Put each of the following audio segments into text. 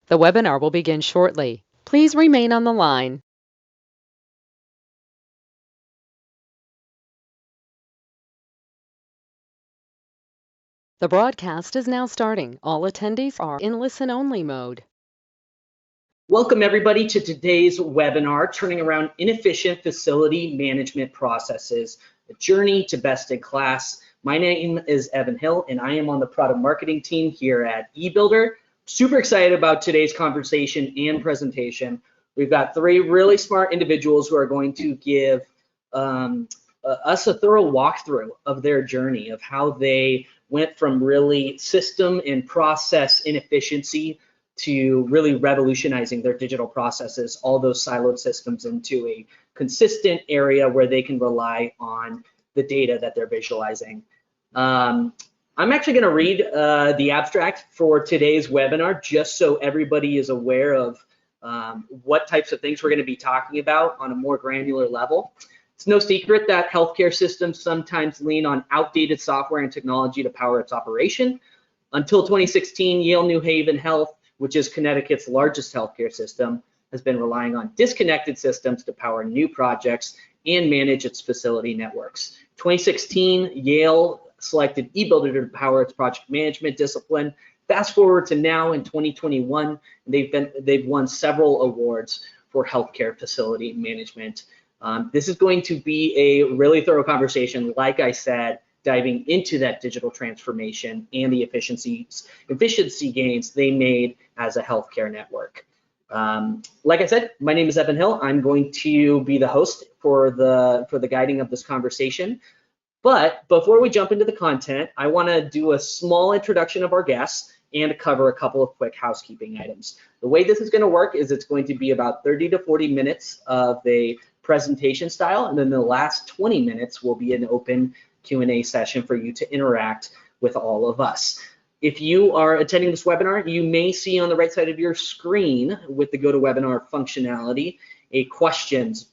The webinar will begin shortly. Please remain on the line. The broadcast is now starting. All attendees are in listen-only mode. Welcome everybody to today's webinar, Turning Around Inefficient Facility Management Processes, a journey to best in class. My name is Evan Hill and I am on the product marketing team here at eBuilder. Super excited about today's conversation and presentation. We've got three really smart individuals who are going to give us a thorough walkthrough of their journey, of how they went from really system and process inefficiency to really revolutionizing their digital processes, all those siloed systems into a consistent area where they can rely on the data that they're visualizing. I'm actually going to read the abstract for today's webinar, just so everybody is aware of what types of things we're going to be talking about on a more granular level. It's no secret that healthcare systems sometimes lean on outdated software and technology to power its operation. Until 2016, Yale New Haven Health, which is Connecticut's largest healthcare system, has been relying on disconnected systems to power new projects and manage its facility networks. 2016, Yale selected eBuilder to power its project management discipline. Fast forward to now in 2021, they've won several awards for healthcare facility management. This is going to be a really thorough conversation, like I said, diving into that digital transformation and the efficiency gains they made as a healthcare network. Like I said, my name is Evan Hill. I'm going to be the host for the guiding of this conversation. But before we jump into the content, I want to do a small introduction of our guests and cover a couple of quick housekeeping items. The way this is going to work is it's going to be about 30 to 40 minutes of a presentation style, and then the last 20 minutes will be an open Q&A session for you to interact with all of us. If you are attending this webinar, you may see on the right side of your screen with the GoToWebinar functionality a questions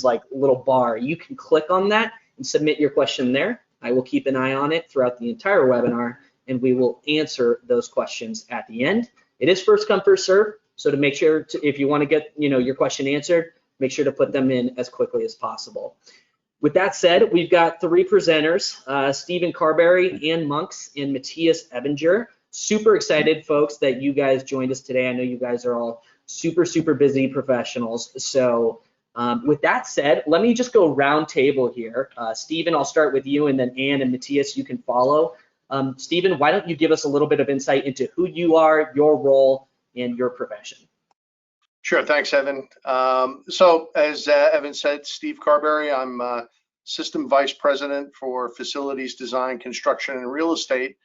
like little bar. You can click on that and submit your question there. I will keep an eye on it throughout the entire webinar, and we will answer those questions at the end. It is first come, first serve, so to make sure if you want to get your question answered, make sure to put them in as quickly as possible. With that said, we've got three presenters, Stephen Carberry, Ann Monks, and Matthias Ebinger. Super excited, folks, that you guys joined us today. I know you guys are all super, super busy professionals. So with that said, let me just go round table here. Stephen, I'll start with you, and then Ann and Matthias, you can follow. Stephen, why don't you give us a little bit of insight into who you are, your role, and your profession? Sure, thanks, Evan. So as Evan said, Steve Carberry, I'm System Vice President for Facilities Design, Construction, and Real Estate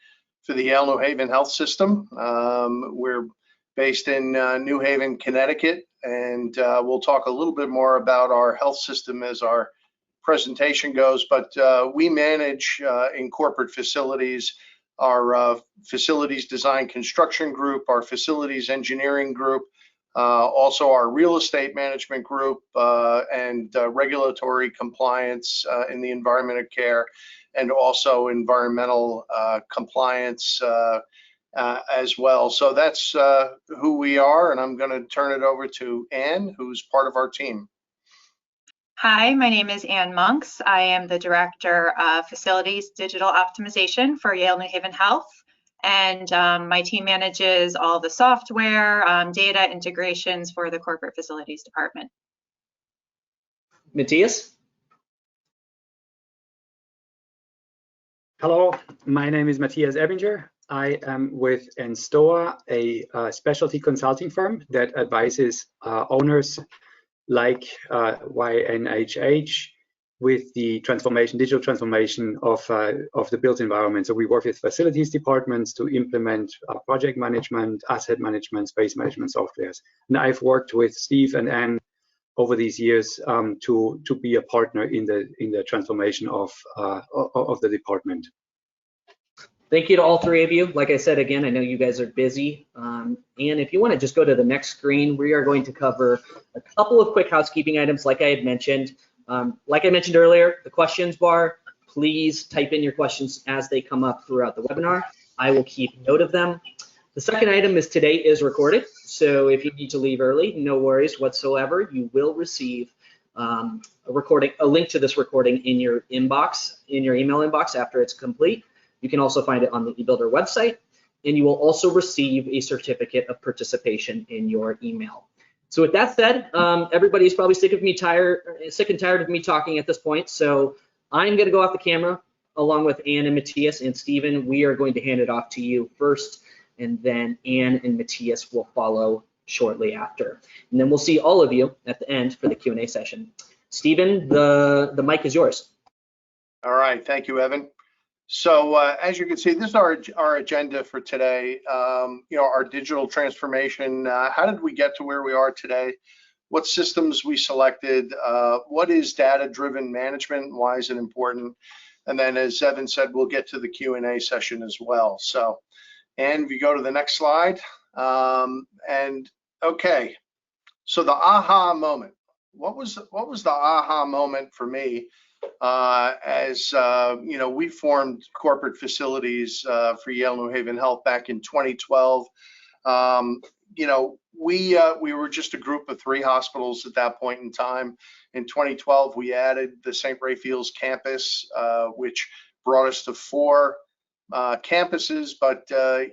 for the Yale New Haven Health System. We're based in New Haven, Connecticut, and we'll talk a little bit more about our health system as our presentation goes, but we manage in corporate facilities our Facilities Design Construction Group, our Facilities Engineering Group, also our real estate management group, and regulatory compliance in the environment of care, and also environmental compliance as well. So that's who we are, and I'm going to turn it over to Ann, who's part of our team. Hi, my name is Ann Monks. I am the Director of Facilities Digital Optimization for Yale New Haven Health. And my team manages all the software, data integrations for the corporate facilities department. Matthias? Hello, my name is Matthias Ebinger. I am with Enstoa, a specialty consulting firm that advises owners like YNHH with the digital transformation of the built environment. So we work with facilities departments to implement project management, asset management, space management softwares. And I've worked with Steve and Ann over these years to be a partner in the transformation of the department. Thank you to all three of you. Like I said, again, I know you guys are busy. And if you want to just go to the next screen, we are going to cover a couple of quick housekeeping items like I had mentioned. Like I mentioned earlier, the questions bar, please type in your questions as they come up throughout the webinar. I will keep note of them. The second item is today is recorded, so if you need to leave early, no worries whatsoever. You will receive a link to this recording in your inbox, in your email inbox after it's complete. You can also find it on the eBuilder website, and you will also receive a certificate of participation in your email. So with that said, everybody's probably sick and tired of me talking at this point, so I'm going to go off the camera along with Ann and Matthias, and Stephen, we are going to hand it off to you first, and then Ann and Matthias will follow shortly after. And then we'll see all of you at the end for the Q&A session. Stephen, the mic is yours. All right, thank you, Evan. So as you can see, this is our agenda for today. Our digital transformation. How did we get to where we are today? What systems we selected? What is data-driven management? Why is it important? And then, as Evan said, we'll get to the Q&A session as well. So, and if you go to the next slide, okay. So the aha moment. What was the aha moment for me? We formed corporate facilities for Yale New Haven Health back in 2012. We were just a group of 3 hospitals at that point in time. In 2012, we added the St. Raphael's campus, which brought us to 4 campuses, but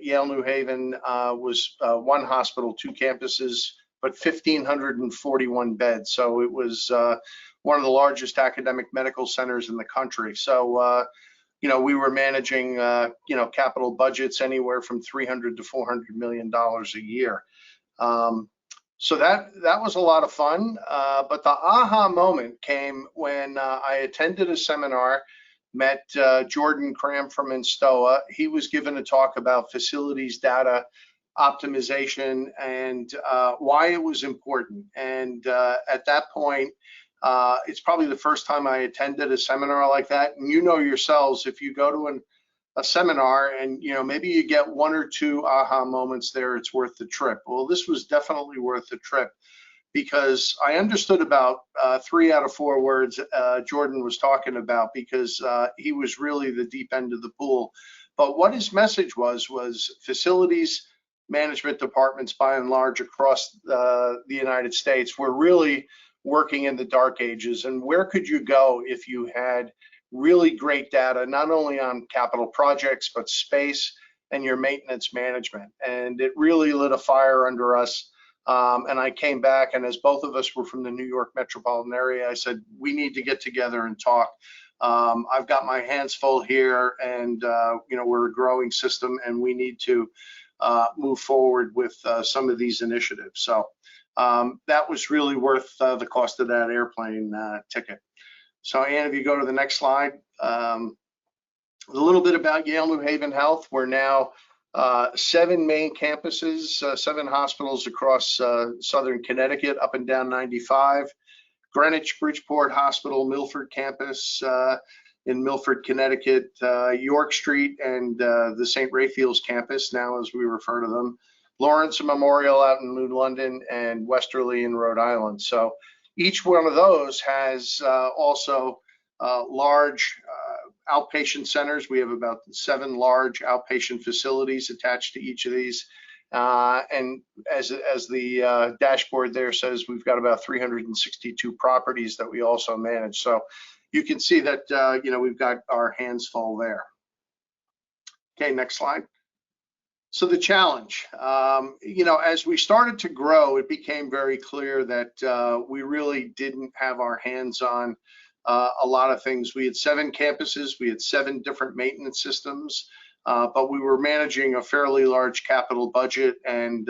Yale New Haven was 1 hospital, 2 campuses, but 1,541 beds. So it was one of the largest academic medical centers in the country. So, we were managing, capital budgets anywhere from $300 to $400 million a year. So that was a lot of fun. But the aha moment came when I attended a seminar, met Jordan Cram from Instoa. He was given a talk about facilities data optimization and why it was important. And at that point, it's probably the first time I attended a seminar like that. And you know yourselves, if you go to a seminar and maybe you get 1 or 2 aha moments there, it's worth the trip. Well, this was definitely worth the trip because I understood about 3 out of 4 words Jordan was talking about because he was really the deep end of the pool. But what his message was facilities management departments by and large across the United States were really working in the dark ages. And where could you go if you had really great data, not only on capital projects, but space and your maintenance management? And it really lit a fire under us. And I came back, and as both of us were from the New York metropolitan area, I said, we need to get together and talk. I've got my hands full here, and we're a growing system, and we need to move forward with some of these initiatives. So that was really worth the cost of that airplane ticket. So Ann, if you go to the next slide, a little bit about Yale New Haven Health. We're now 7 main campuses, 7 hospitals across southern Connecticut, up and down 95. Greenwich Bridgeport Hospital, Milford campus in Milford, Connecticut, York Street, and the St. Raphael's campus, now as we refer to them. Lawrence Memorial out in New London, and Westerly in Rhode Island. So each one of those has also large outpatient centers. We have about 7 large outpatient facilities attached to each of these. And as the dashboard there says, we've got about 362 properties that we also manage. So you can see that we've got our hands full there. Okay, next slide. So the challenge, as we started to grow, it became very clear that we really didn't have our hands on a lot of things. We had 7 campuses, we had 7 different maintenance systems, but we were managing a fairly large capital budget, and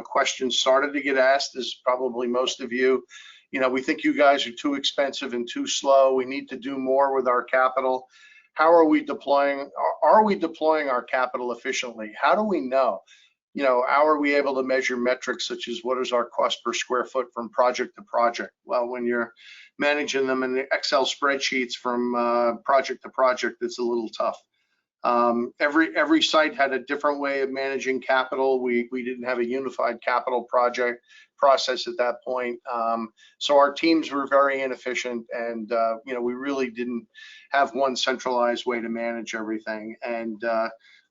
questions started to get asked, as probably most of you. We think you guys are too expensive and too slow. We need to do more with our capital. How are we deploying? Are we deploying our capital efficiently? How do we know? How are we able to measure metrics such as what is our cost per square foot from project to project? Well, when you're managing them in the Excel spreadsheets from project to project, it's a little tough. Every site had a different way of managing capital. We didn't have a unified capital project process at that point. So our teams were very inefficient, and we really didn't have one centralized way to manage everything. And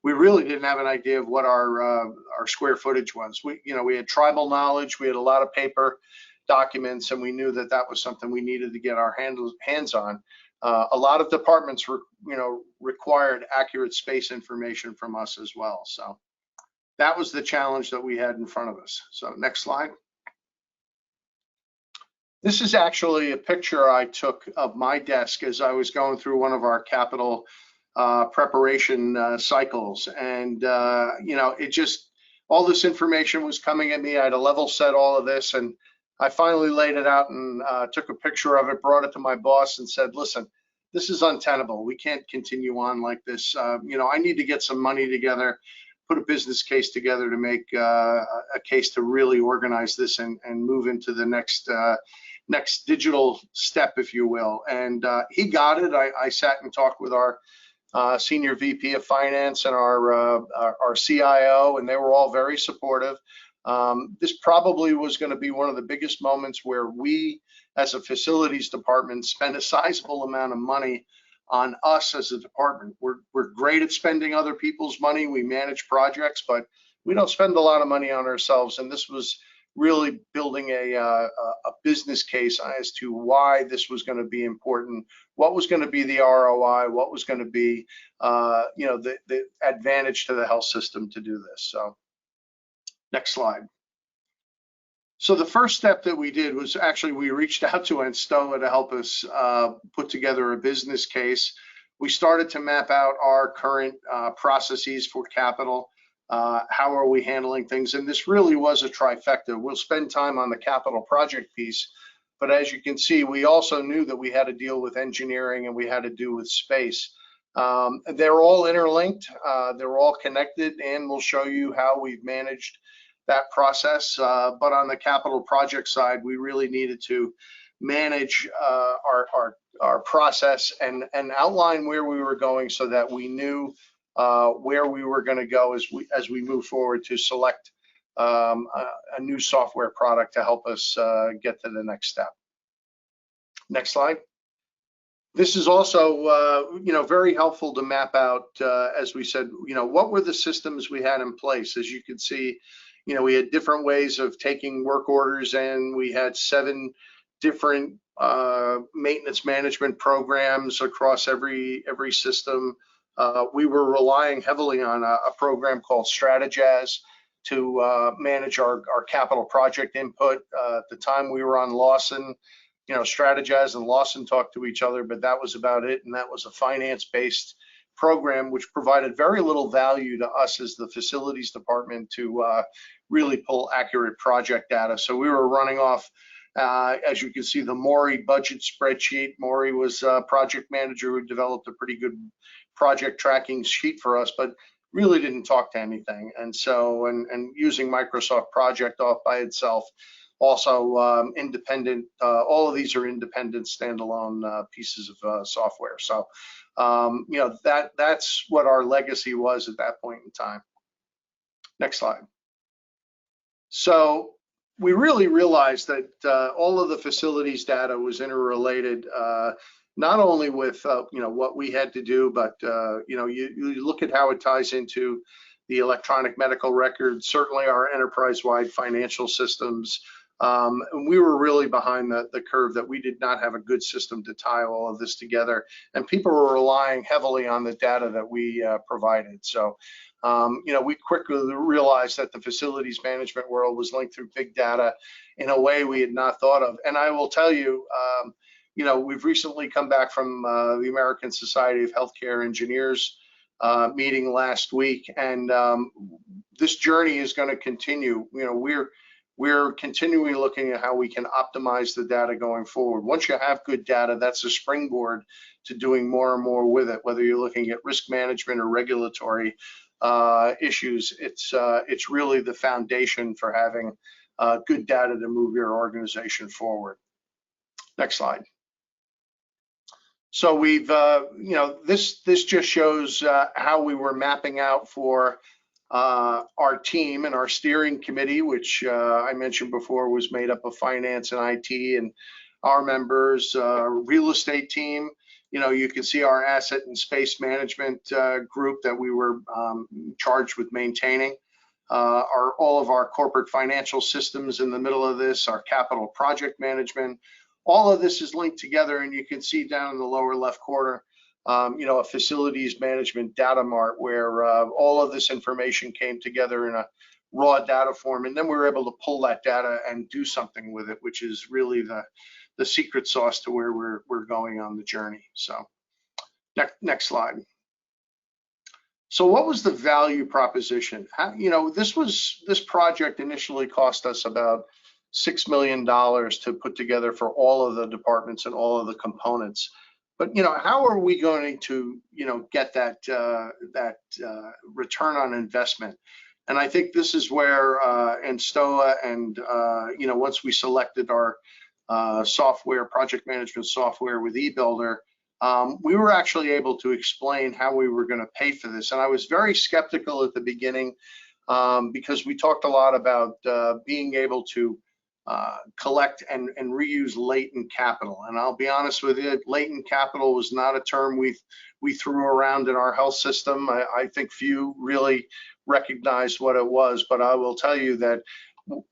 we really didn't have an idea of what our square footage was. We had tribal knowledge, we had a lot of paper documents, and we knew that that was something we needed to get our hands on. A lot of departments required accurate space information from us as well. So that was the challenge that we had in front of us. So next slide. This is actually a picture I took of my desk as I was going through one of our capital preparation cycles. And, it just, all this information was coming at me. I had to level set all of this, and I finally laid it out and took a picture of it, brought it to my boss and said, listen, this is untenable. We can't continue on like this. I need to get some money together, put a business case together to make a case to really organize this and move into the next digital step, if you will. And he got it. I sat and talked with our senior VP of finance and our CIO, and they were all very supportive. This probably was going to be one of the biggest moments where we, as a facilities department, spend a sizable amount of money on us as a department. We're great at spending other people's money. We manage projects, but we don't spend a lot of money on ourselves. And this was really building a business case as to why this was going to be important, what was going to be the ROI, what was going to be, the advantage to the health system to do this. So next slide. So the first step that we did was actually we reached out to Enstoa to help us put together a business case. We started to map out our current processes for capital. How are we handling things? And this really was a trifecta. We'll spend time on the capital project piece, but as you can see, we also knew that we had to deal with engineering and we had to do with space. They're all interlinked, they're all connected, and we'll show you how we've managed that process. But on the capital project side, we really needed to manage our process and outline where we were going so that we knew where we were going to go as we move forward to select a new software product to help us get to the next step. Next slide. This is also, very helpful to map out, as we said, what were the systems we had in place. As you can see, we had different ways of taking work orders in. We had 7 different maintenance management programs across every system. We were relying heavily on a program called Strategize to manage our capital project input. At the time we were on Lawson, Strategize and Lawson talked to each other, but that was about it. And that was a finance-based program, which provided very little value to us as the facilities department to really pull accurate project data. So we were running off, as you can see, the Maury budget spreadsheet. Maury was a project manager who developed a pretty good project tracking sheet for us, but really didn't talk to anything. And so, and using Microsoft Project off by itself, also independent, all of these are independent standalone pieces of software. So, that's what our legacy was at that point in time. Next slide. So we really realized that all of the facilities data was interrelated, not only with what we had to do, but you look at how it ties into the electronic medical records, certainly our enterprise-wide financial systems. And we were really behind the curve that we did not have a good system to tie all of this together, and people were relying heavily on the data that we provided. So we quickly realized that the facilities management world was linked through big data in a way we had not thought of. And I will tell you, we've recently come back from the American Society of Healthcare Engineers meeting last week, and this journey is going to continue. We're continually looking at how we can optimize the data going forward. Once you have good data, that's a springboard to doing more and more with it, whether you're looking at risk management or regulatory issues. It's really the foundation for having good data to move your organization forward. Next slide. So we've, this just shows how we were mapping out for our team and our steering committee, which I mentioned before was made up of finance and IT and our members, real estate team. you can see our asset and space management group that we were charged with maintaining. All of our corporate financial systems in the middle of this, our capital project management, all of this is linked together, and you can see down in the lower left corner, a facilities management data mart where all of this information came together in a raw data form, and then we were able to pull that data and do something with it, which is really the secret sauce to where we're going on the journey. So next slide. So what was the value proposition? This project initially cost us about $6 million to put together for all of the departments and all of the components. But how are we going to get that return on investment? And I think this is where Instoa and once we selected our software, project management software with eBuilder, we were actually able to explain how we were going to pay for this. And I was very skeptical at the beginning because we talked a lot about being able to collect and reuse latent capital. And I'll be honest with you, latent capital was not a term we threw around in our health system. I think few really recognized what it was, but I will tell you that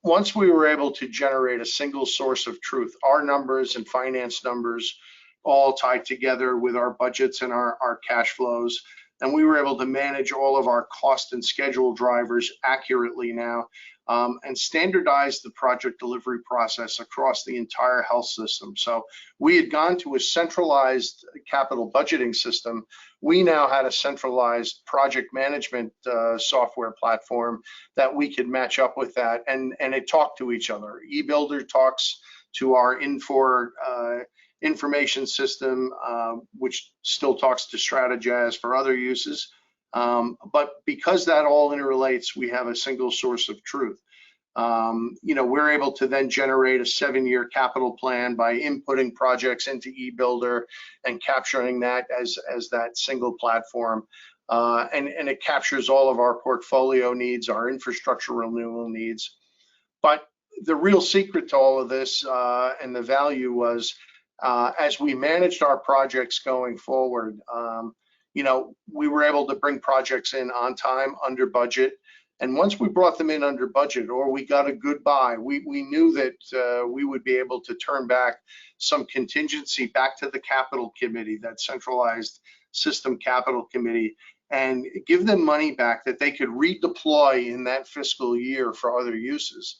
once we were able to generate a single source of truth, our numbers and finance numbers all tied together with our budgets and our cash flows, and we were able to manage all of our cost and schedule drivers accurately now, and standardize the project delivery process across the entire health system. So we had gone to a centralized capital budgeting system. We now had a centralized project management software platform that we could match up with that, and it talked to each other. eBuilder talks to our Infor information system, which still talks to Strategize for other uses. But because that all interrelates, we have a single source of truth. We're able to then generate a 7-year capital plan by inputting projects into eBuilder and capturing that as that single platform. And it captures all of our portfolio needs, our infrastructure renewal needs. But the real secret to all of this and the value was as we managed our projects going forward, we were able to bring projects in on time, under budget. And once we brought them in under budget, or we got a good buy, we knew that we would be able to turn back some contingency back to the capital committee, that centralized system capital committee, and give them money back that they could redeploy in that fiscal year for other uses.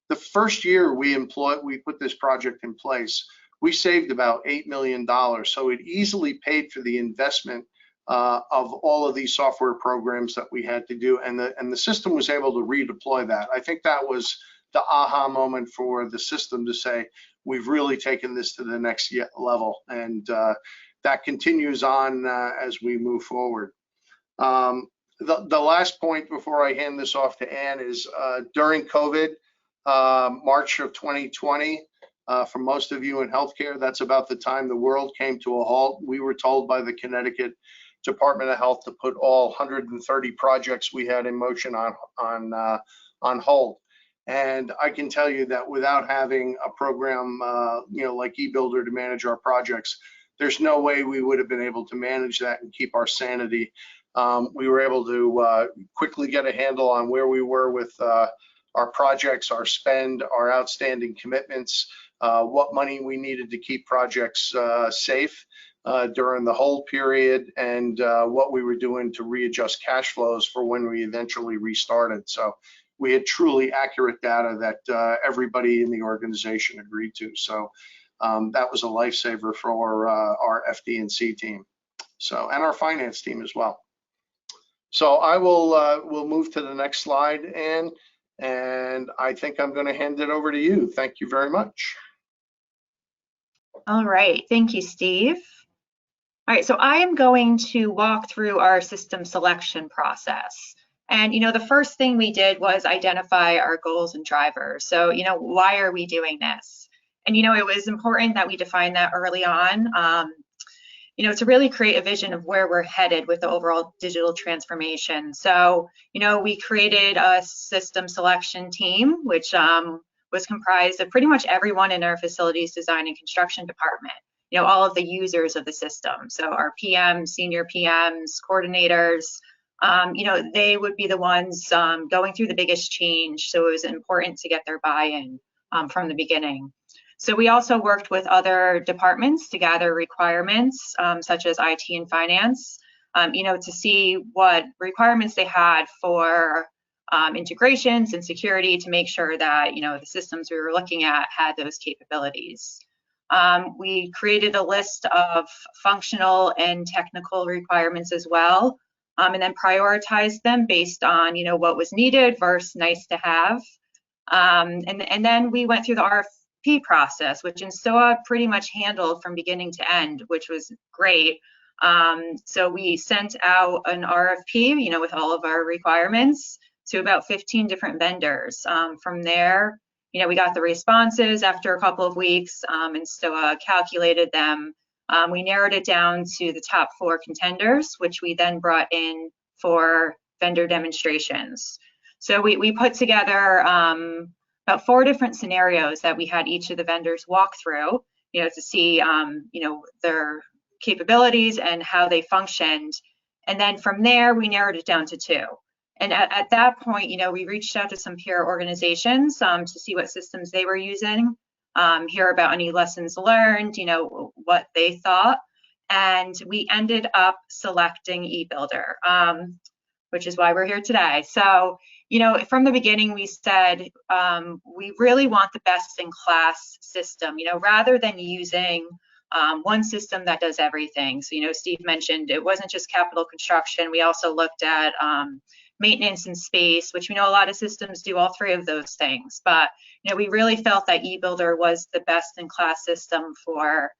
The first year we put this project in place, we saved about $8 million. So it easily paid for the investment of all of these software programs that we had to do, and the system was able to redeploy that. I think that was the aha moment for the system to say, we've really taken this to the next level, and that continues on as we move forward. The last point before I hand this off to Ann is during COVID, March of 2020, for most of you in healthcare, that's about the time the world came to a halt. We were told by the Connecticut Department of Health to put all 130 projects we had in motion on hold. And I can tell you that without having a program like eBuilder to manage our projects, there's no way we would have been able to manage that and keep our sanity. We were able to quickly get a handle on where we were with our projects, our spend, our outstanding commitments, what money we needed to keep projects safe during the hold period, and what we were doing to readjust cash flows for when we eventually restarted. So we had truly accurate data that everybody in the organization agreed to. So that was a lifesaver for our FD&C team, and our finance team as well. So I will we'll move to the next slide, Ann, and I think I'm going to hand it over to you. Thank you very much. All right, thank you, Steve. All right, so I am going to walk through our system selection process. And, the first thing we did was identify our goals and drivers. So, why are we doing this? And, it was important that we define that early on, to really create a vision of where we're headed with the overall digital transformation. So, we created a system selection team, which was comprised of pretty much everyone in our facilities design and construction department. all of the users of the system. So our PMs, senior PMs, coordinators, they would be the ones going through the biggest change. So it was important to get their buy-in from the beginning. So we also worked with other departments to gather requirements, such as IT and finance, to see what requirements they had for integrations and security to make sure that, the systems we were looking at had those capabilities. We created a list of functional and technical requirements as well, and then prioritized them based on, what was needed versus nice to have. And then we went through the RFP process, which Instoa pretty much handled from beginning to end, which was great. So we sent out an RFP, with all of our requirements to about 15 different vendors. From there, we got the responses after a couple of weeks, and so calculated them. We narrowed it down to the top 4 contenders, which we then brought in for vendor demonstrations. So we put together about 4 different scenarios that we had each of the vendors walk through, to see, their capabilities and how they functioned. And then from there, we narrowed it down to 2. And at that point, we reached out to some peer organizations to see what systems they were using, hear about any lessons learned, what they thought. And we ended up selecting eBuilder, which is why we're here today. So, from the beginning, we said we really want the best in class system, rather than using one system that does everything. So, Steve mentioned it wasn't just capital construction. We also looked at maintenance and space, which we know a lot of systems do all 3 of those things. But, we really felt that eBuilder was the best in class system for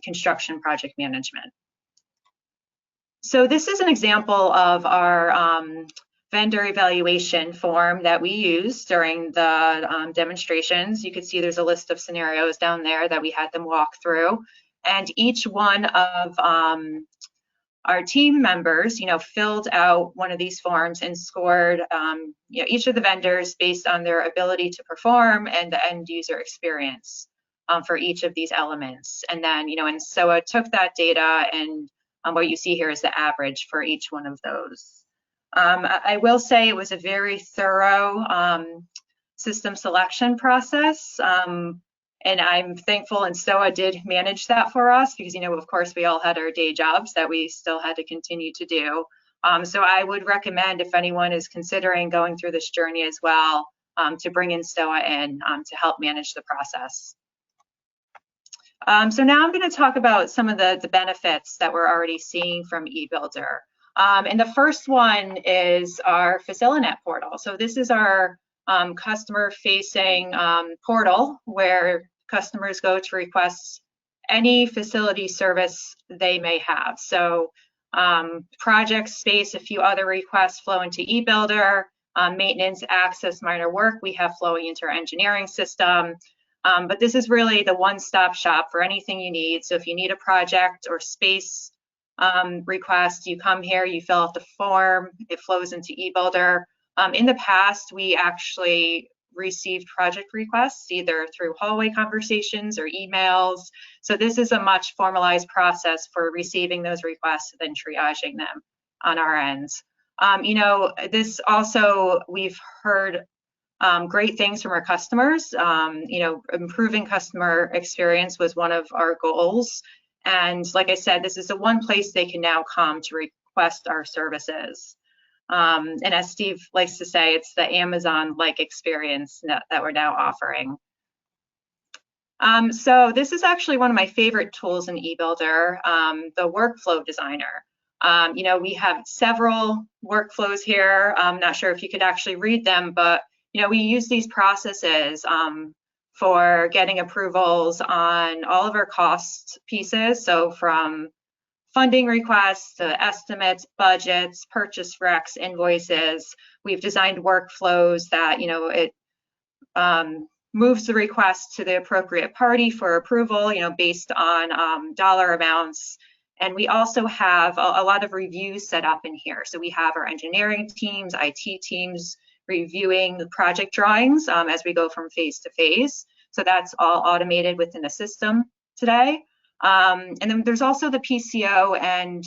construction project management. So this is an example of our vendor evaluation form that we used during the demonstrations. You can see there's a list of scenarios down there that we had them walk through. And each one of our team members, filled out one of these forms and scored, each of the vendors based on their ability to perform and the end user experience for each of these elements. And then, and so I took that data, and what you see here is the average for each one of those. I will say it was a very thorough system selection process. And I'm thankful Instoa did manage that for us because, of course, we all had our day jobs that we still had to continue to do. So I would recommend, if anyone is considering going through this journey as well, to bring Instoa in to help manage the process. So now I'm going to talk about some of the benefits that we're already seeing from eBuilder. And the first one is our FaciliNet portal. So this is our customer-facing portal where customers go to request any facility service they may have. So project, space, a few other requests flow into eBuilder. Maintenance, access, minor work, we have flowing into our engineering system. But this is really the one-stop shop for anything you need. So if you need a project or space request, you come here, you fill out the form, it flows into eBuilder. In the past, we actually received project requests either through hallway conversations or emails. So this is a much formalized process for receiving those requests and then triaging them on our end. This also, we've heard great things from our customers. Improving customer experience was one of our goals. And like I said, this is the one place they can now come to request our services. And as Steve likes to say, it's the Amazon-like experience that we're now offering. So this is actually one of my favorite tools in eBuilder, the workflow designer. We have several workflows here. I'm not sure if you could actually read them, but we use these processes for getting approvals on all of our cost pieces. So from funding requests to estimates, budgets, purchase recs, invoices. We've designed workflows that, it moves the request to the appropriate party for approval, based on dollar amounts. And we also have a lot of reviews set up in here. So we have our engineering teams, IT teams reviewing the project drawings as we go from phase to phase. So that's all automated within the system today. And then there's also the PCO and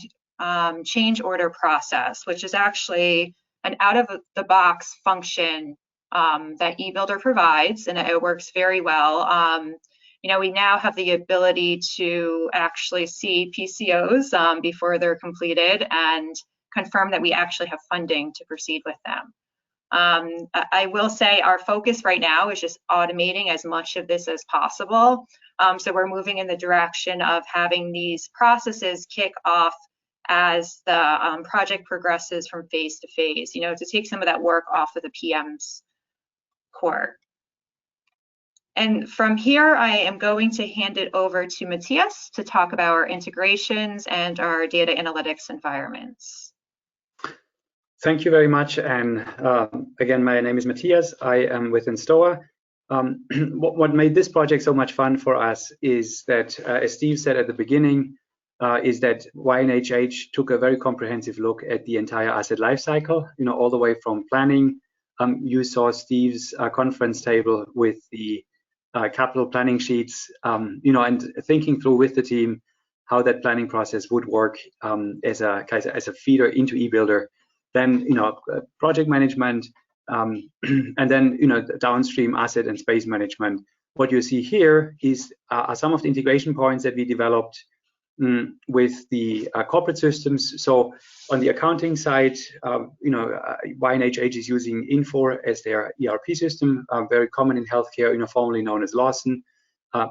change order process, which is actually an out-of-the-box function that eBuilder provides, and it works very well. You know, we now have the ability to actually see PCOs before they're completed and confirm that we actually have funding to proceed with them. I will say our focus right now is just automating as much of this as possible. So we're moving in the direction of having these processes kick off as the project progresses from phase to phase, you know, to take some of that work off of the PM's court. And from here, I am going to hand it over to Matthias to talk about our integrations and our data analytics environments. Thank you very much. And again, my name is Matthias. I am with Instoa. What made this project so much fun for us is that, as Steve said at the beginning, is that YNHH took a very comprehensive look at the entire asset lifecycle, you know, all the way from planning. You saw Steve's conference table with the capital planning sheets, you know, and thinking through with the team how that planning process would work as a feeder into eBuilder. Then, you know, project management, and then, you know, downstream asset and space management. What you see here is are some of the integration points that we developed with the corporate systems. So on the accounting side, you know, YNHH is using Infor as their ERP system, very common in healthcare, you know, formerly known as Lawson.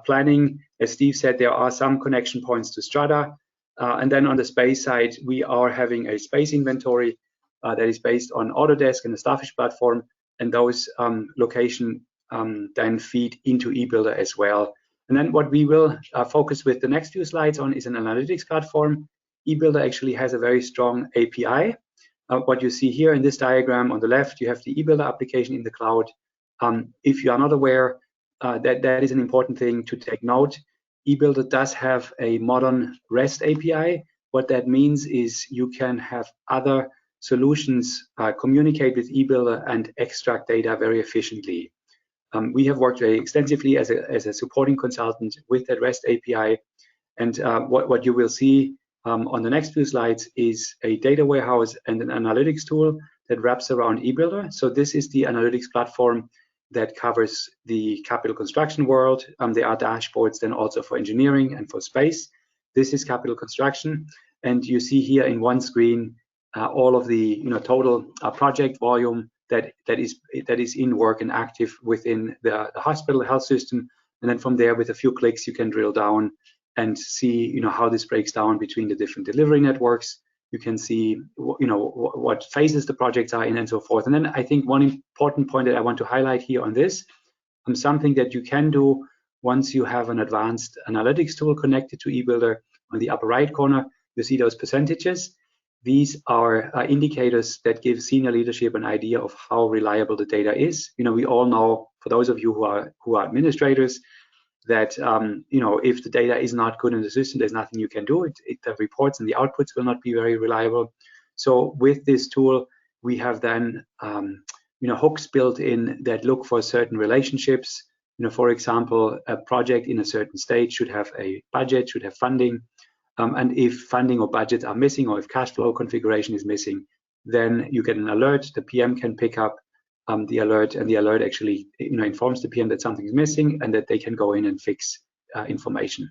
Planning, as Steve said, there are some connection points to Strata. And then on the space side, we are having a space inventory that is based on Autodesk and the Starfish platform, and those location then feed into eBuilder as well. And then what we will focus with the next few slides on is an analytics platform. eBuilder actually has a very strong API. What you see here in this diagram on the left, you have the eBuilder application in the cloud. If you are not aware, that is an important thing to take note. eBuilder does have a modern REST API. What that means is you can have other solutions communicate with eBuilder and extract data very efficiently. We have worked very extensively as a supporting consultant with that REST API, and what you will see on the next few slides is a data warehouse and an analytics tool that wraps around eBuilder. So this is the analytics platform that covers the capital construction world. There are dashboards then also for engineering and for space. This is capital construction, and you see here in one screen all of the total project volume that is in work and active within the hospital health system. And then from there, with a few clicks, you can drill down and see how this breaks down between the different delivery networks. You can see what phases the projects are in and so forth. And then I think one important point that I want to highlight here on this, something that you can do once you have an advanced analytics tool connected to eBuilder. On the upper right corner, you see those percentages. These are indicators that give senior leadership an idea of how reliable the data is. We all know, for those of you who are administrators, that if the data is not good in the system, there's nothing you can do. The reports and the outputs will not be very reliable. So with this tool, we have then hooks built in that look for certain relationships. For example, a project in a certain stage should have a budget, should have funding. And if funding or budgets are missing, or if cash flow configuration is missing, then you get an alert. The PM can pick up the alert, and the alert actually informs the PM that something is missing and that they can go in and fix information.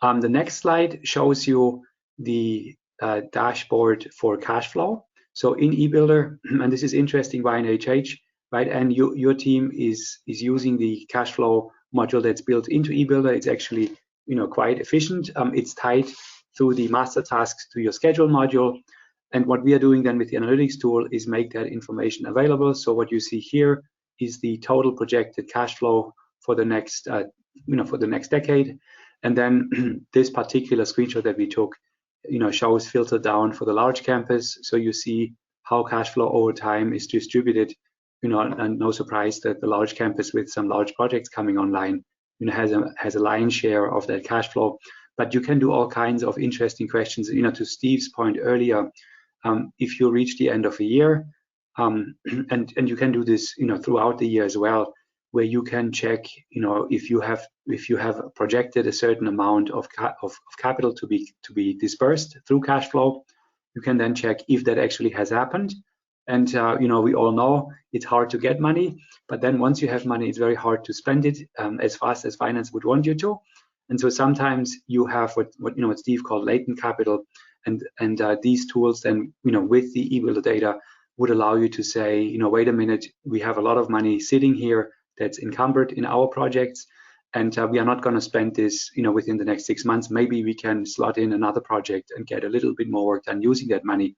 The next slide shows you the dashboard for cash flow. So in eBuilder, and this is interesting, YNHH, right? And your team is using the cash flow module that's built into eBuilder. It's actually quite efficient. It's tied through the master tasks to your schedule module. And what we are doing then with the analytics tool is make that information available. So what you see here is the total projected cash flow for the next, for the next decade. And then this particular screenshot that we took, shows filtered down for the large campus. So you see how cash flow over time is distributed, and no surprise that the large campus with some large projects coming online has a lion's share of that cash flow. But you can do all kinds of interesting questions. To Steve's point earlier, if you reach the end of a year, and you can do this, throughout the year as well, where you can check, if you have if you have projected a certain amount of capital to be dispersed through cash flow, you can then check if that actually has happened. And we all know it's hard to get money, but then once you have money, it's very hard to spend it as fast as finance would want you to. And so sometimes you have what Steve called latent capital, and these tools then with the e-builder data would allow you to say, wait a minute, we have a lot of money sitting here that's encumbered in our projects, and we are not going to spend this within the next 6 months. Maybe we can slot in another project and get a little bit more work done using that money,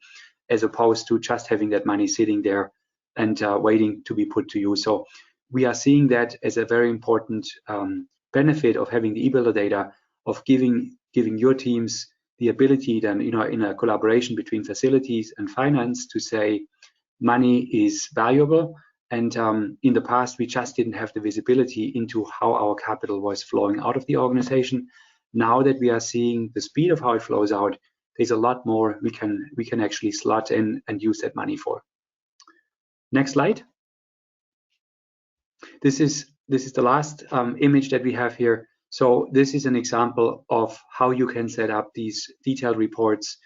as opposed to just having that money sitting there and waiting to be put to use. So we are seeing that as a very important benefit of having the e-builder data, of giving your teams the ability then, in a collaboration between facilities and finance, to say money is valuable. And in the past, we just didn't have the visibility into how our capital was flowing out of the organization. Now that we are seeing the speed of how it flows out, there's a lot more we can actually slot in and use that money for. Next slide. This is the last image that we have here. So this is an example of how you can set up these detailed reports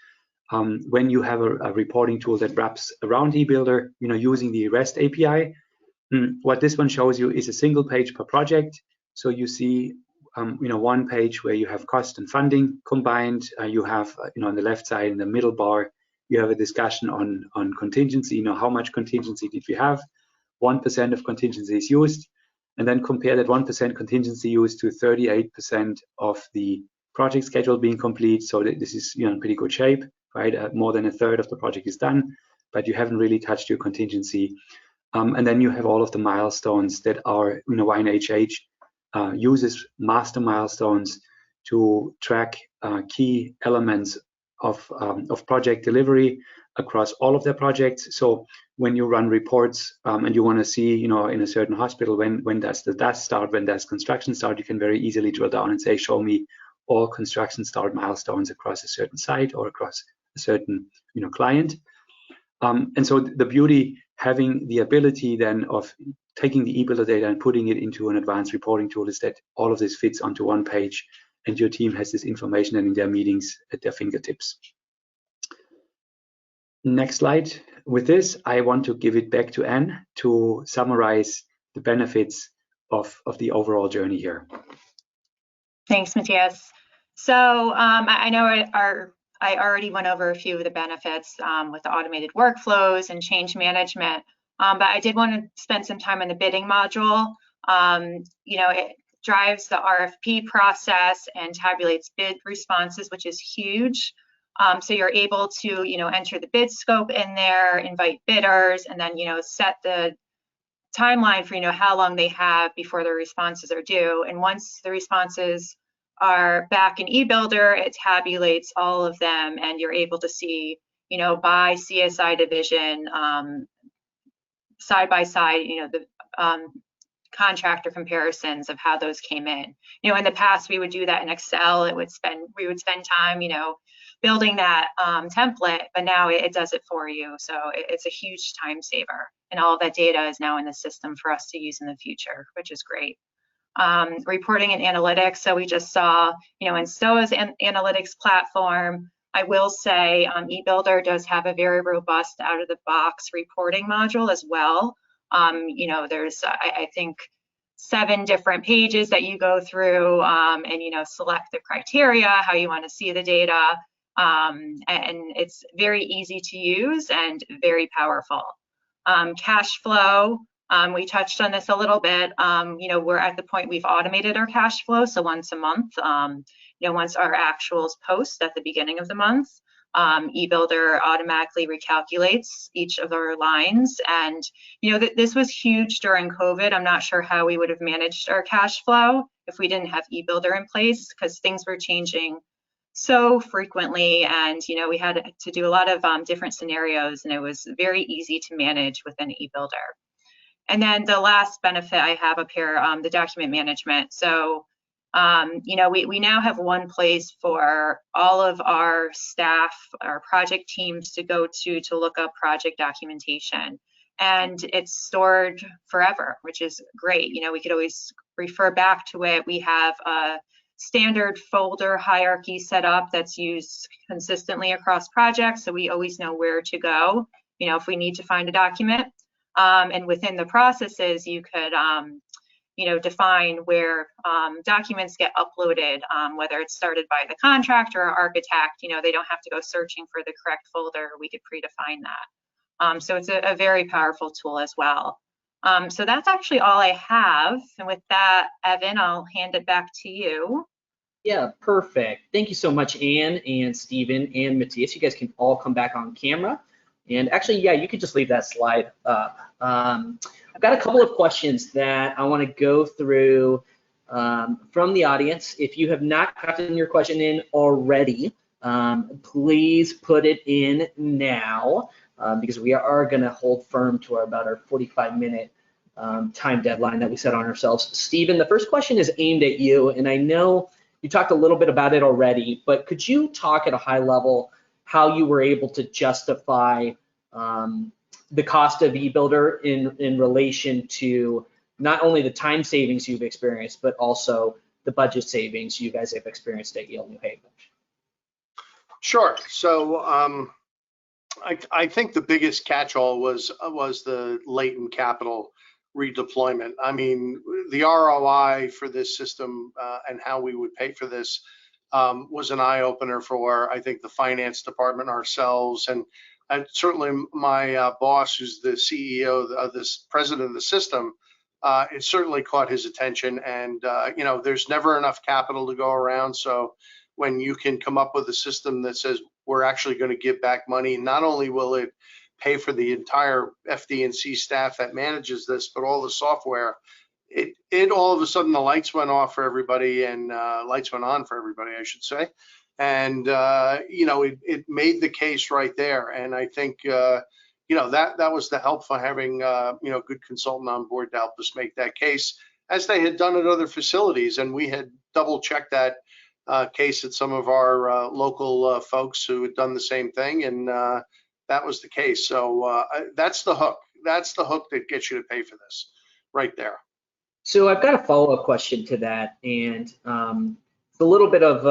when you have a reporting tool that wraps around e-builder, using the REST API. What this one shows you is a single page per project. So you see one page where you have cost and funding combined. You have on the left side in the middle bar, you have a discussion on contingency. How much contingency did we have? 1% of contingency is used, and then compare that 1% contingency used to 38% of the project schedule being complete. So this is in pretty good shape, right? More than a third of the project is done, but you haven't really touched your contingency. And then you have all of the milestones that are, YNHH uses master milestones to track key elements of project delivery across all of their projects. So when you run reports and you want to see, in a certain hospital, when does the dust start, when does construction start, you can very easily drill down and say, show me all construction start milestones across a certain site or across a certain, client. And so the beauty, having the ability then of taking the e-builder data and putting it into an advanced reporting tool, is that all of this fits onto one page, and your team has this information and in their meetings at their fingertips. Next slide. With this, I want to give it back to Anne to summarize the benefits of the overall journey here. Thanks, Matthias. So I know I already went over a few of the benefits with the automated workflows and change management, but I did want to spend some time on the bidding module. It drives the RFP process and tabulates bid responses, which is huge. So you're able to, enter the bid scope in there, invite bidders, and then, set the timeline for, how long they have before the responses are due. And once the responses are back in e-builder, it tabulates all of them, and you're able to see, by CSI division, side by side, the contractor comparisons of how those came in. In the past, we would do that in Excel. We would spend time, building that template, but now it does it for you. So it's a huge time saver, and all of that data is now in the system for us to use in the future, which is great. Reporting and analytics. So we just saw, in STOA's analytics platform, I will say e-builder does have a very robust out-of-the-box reporting module as well. There's, I think, 7 different pages that you go through and, select the criteria, how you want to see the data. And it's very easy to use and very powerful. Cash flow, we touched on this a little bit. We're at the point we've automated our cash flow. So once a month, once our actuals post at the beginning of the month, e-builder automatically recalculates each of our lines. And, this was huge during COVID. I'm not sure how we would have managed our cash flow if we didn't have e-builder in place, because things were changing so frequently, and we had to do a lot of different scenarios, and it was very easy to manage within e-builder. And then the last benefit I have up here, the document management. So we now have one place for all of our staff, our project teams to go to look up project documentation. and it's stored forever, which is great. You know, we could always refer back to it. We have a standard folder hierarchy set up that's used consistently across projects, so we always know where to go, you know, if we need to find a document. And within the processes, you could, you know, define where documents get uploaded, whether it's started by the contractor or architect. You know, they don't have to go searching for the correct folder. We could predefine that. So it's a very powerful tool as well. So that's actually all I have. And with that, Evan, I'll hand it back to you. Yeah, perfect. Thank you so much, Anne and Stephen and Matthias. You guys can all come back on camera. And actually, yeah, you could just leave that slide up. I've got a couple of questions that I want to go through from the audience. If you have not gotten your question in already, please put it in now because we are going to hold firm to about our 45-minute time deadline that we set on ourselves. Stephen, the first question is aimed at you, and I know you talked a little bit about it already, but could you talk at a high level how you were able to justify the cost of eBuilder in relation to not only the time savings you've experienced, but also the budget savings you guys have experienced at Yale New Haven? Sure. So I think the biggest catch-all was the latent capital redeployment. I mean, the ROI for this system and how we would pay for this was an eye-opener for, I think, the finance department, ourselves, and certainly my boss, who's the CEO of this president of the system. It certainly caught his attention, and you know, there's never enough capital to go around. So when you can come up with a system that says we're actually going to give back money, not only will it pay for the entire FD&C staff that manages this, but all the software, it all of a sudden the lights went off for everybody, and lights went on for everybody, I should say. And you know, it made the case right there. And I think you know, that was the help for having you know, good consultant on board to help us make that case, as they had done at other facilities, and we had double checked that case at some of our local folks who had done the same thing, and that was the case. So that's the hook. That's the hook that gets you to pay for this, right there. So I've got a follow-up question to that, and it's a little bit of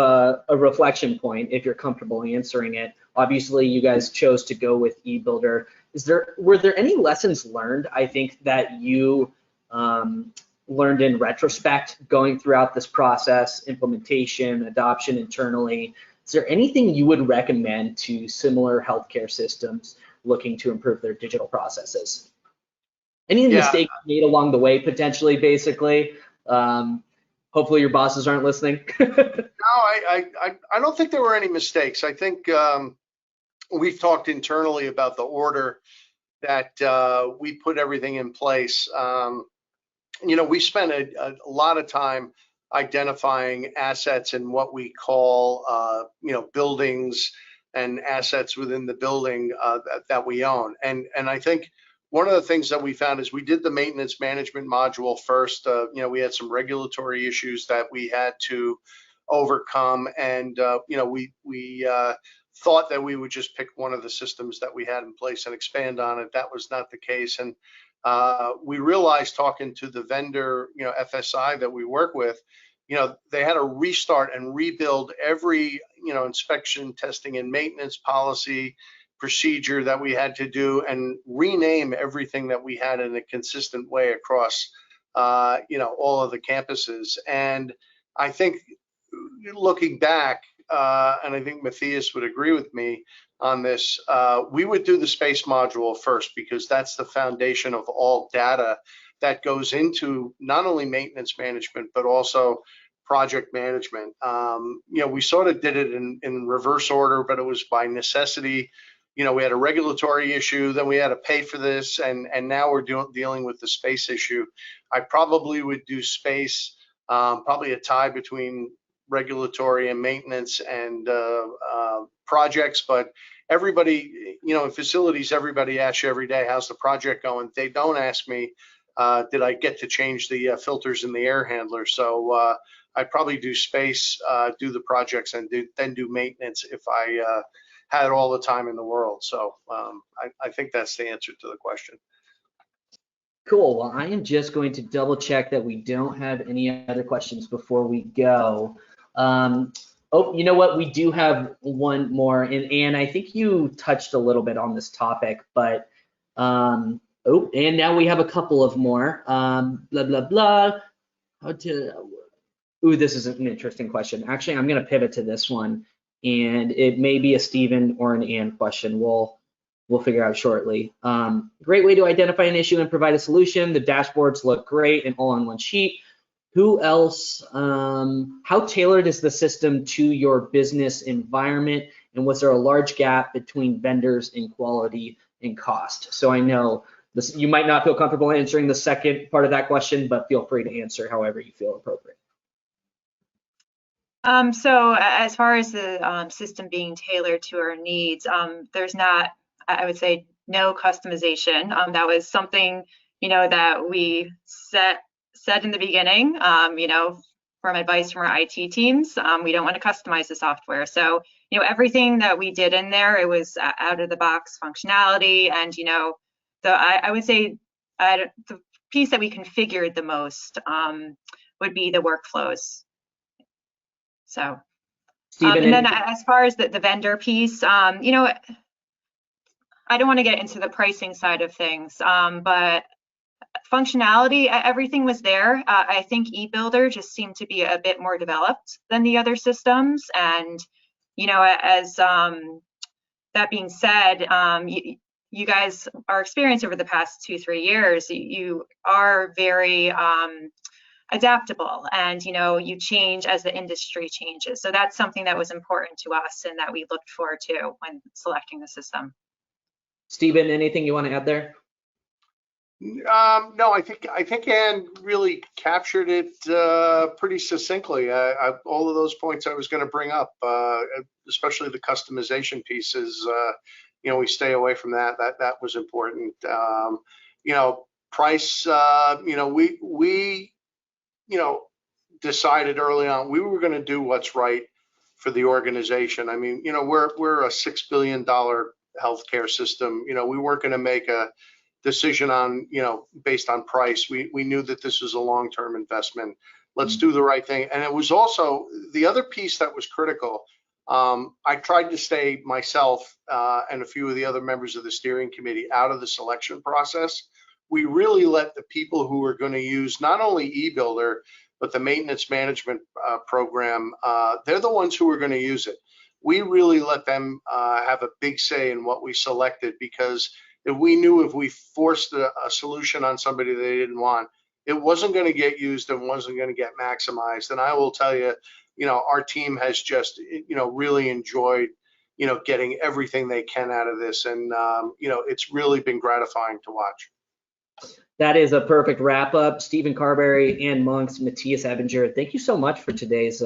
a reflection point if you're comfortable answering it. Obviously, you guys chose to go with eBuilder. Were there any lessons learned, I think, that you learned in retrospect going throughout this process, implementation, adoption internally? Is there anything you would recommend to similar healthcare systems looking to improve their digital processes? Any mistakes made along the way, potentially, basically? Hopefully your bosses aren't listening. No, I don't think there were any mistakes. I think we've talked internally about the order that we put everything in place. You know, we spent a lot of time identifying assets in what we call, you know, buildings and assets within the building that we own. And I think one of the things that we found is we did the maintenance management module first. You know, we had some regulatory issues that we had to overcome, and you know, we thought that we would just pick one of the systems that we had in place and expand on it. That was not the case, and we realized, talking to the vendor, you know, FSI that we work with, you know, they had to restart and rebuild every, you know, inspection, testing, and maintenance policy procedure that we had to do, and rename everything that we had in a consistent way across, you know, all of the campuses. And I think, looking back, and I think Matthias would agree with me on this, we would do the space module first, because that's the foundation of all data that goes into not only maintenance management, but also project management. You know, we sort of did it in reverse order, but it was by necessity. You know, we had a regulatory issue, then we had to pay for this, and now we're dealing with the space issue. I probably would do space, probably a tie between regulatory and maintenance and projects, but everybody, you know, in facilities, everybody asks you every day, how's the project going? They don't ask me, did I get to change the filters in the air handler? So I'd probably do space, do the projects, and then do maintenance if I had all the time in the world. So I think that's the answer to the question. Cool. Well, I am just going to double check that we don't have any other questions before we go. Oh, you know what? We do have one more, and Anne, I think you touched a little bit on this topic, but oh, and now we have a couple of more. Blah blah blah. Ooh, this is an interesting question. Actually, I'm going to pivot to this one, and it may be a Stephen or an Anne question. We'll figure out shortly. Great way to identify an issue and provide a solution. The dashboards look great and all on one sheet. Who else? How tailored is the system to your business environment? And was there a large gap between vendors in quality and cost? So I know this, you might not feel comfortable answering the second part of that question, but feel free to answer however you feel appropriate. So as far as the system being tailored to our needs, there's not, I would say, no customization. That was something, that we said in the beginning, from advice from our IT teams. We don't want to customize the software. So, everything that we did in there, it was out of the box functionality. And, I would say the piece that we configured the most would be the workflows. So, and then as far as the vendor piece, I don't want to get into the pricing side of things, but functionality, everything was there. I think eBuilder just seemed to be a bit more developed than the other systems. And, as that being said, you guys are experienced over the past 2-3 years. You are very adaptable, and you change as the industry changes. So that's something that was important to us and that we looked forward to when selecting the system. Stephen, anything you want to add there? No, I think Anne really captured it pretty succinctly. All of those points I was going to bring up, especially the customization pieces. We stay away from that. That was important. Price. We decided early on we were going to do what's right for the organization. I mean, we're a $6 billion healthcare system. We weren't going to make a decision on, based on price. We knew that this was a long-term investment. Let's do the right thing. And it was also the other piece that was critical. I tried to stay myself and a few of the other members of the steering committee out of the selection process. We really let the people who were going to use not only eBuilder, but the maintenance management program, they're the ones who were going to use it. We really let them have a big say in what we selected, because if we knew if we forced a solution on somebody they didn't want, it wasn't going to get used and wasn't going to get maximized. And I will tell you, our team has just, really enjoyed, getting everything they can out of this. And, it's really been gratifying to watch. That is a perfect wrap up. Stephen Carberry, Ann Monks, Matthias Ebinger, thank you so much for today's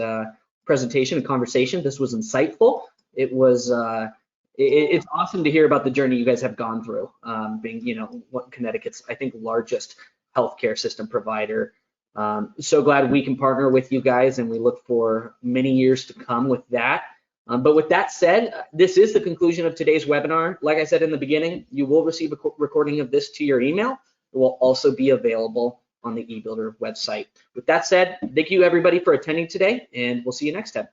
presentation and conversation. This was insightful. It was, it's awesome to hear about the journey you guys have gone through, being, what Connecticut's, I think, largest healthcare system provider. So glad we can partner with you guys, and we look for many years to come with that. But with that said, this is the conclusion of today's webinar. Like I said in the beginning, you will receive a recording of this to your email. It will also be available on the eBuilder website. With that said, thank you everybody for attending today, and we'll see you next time.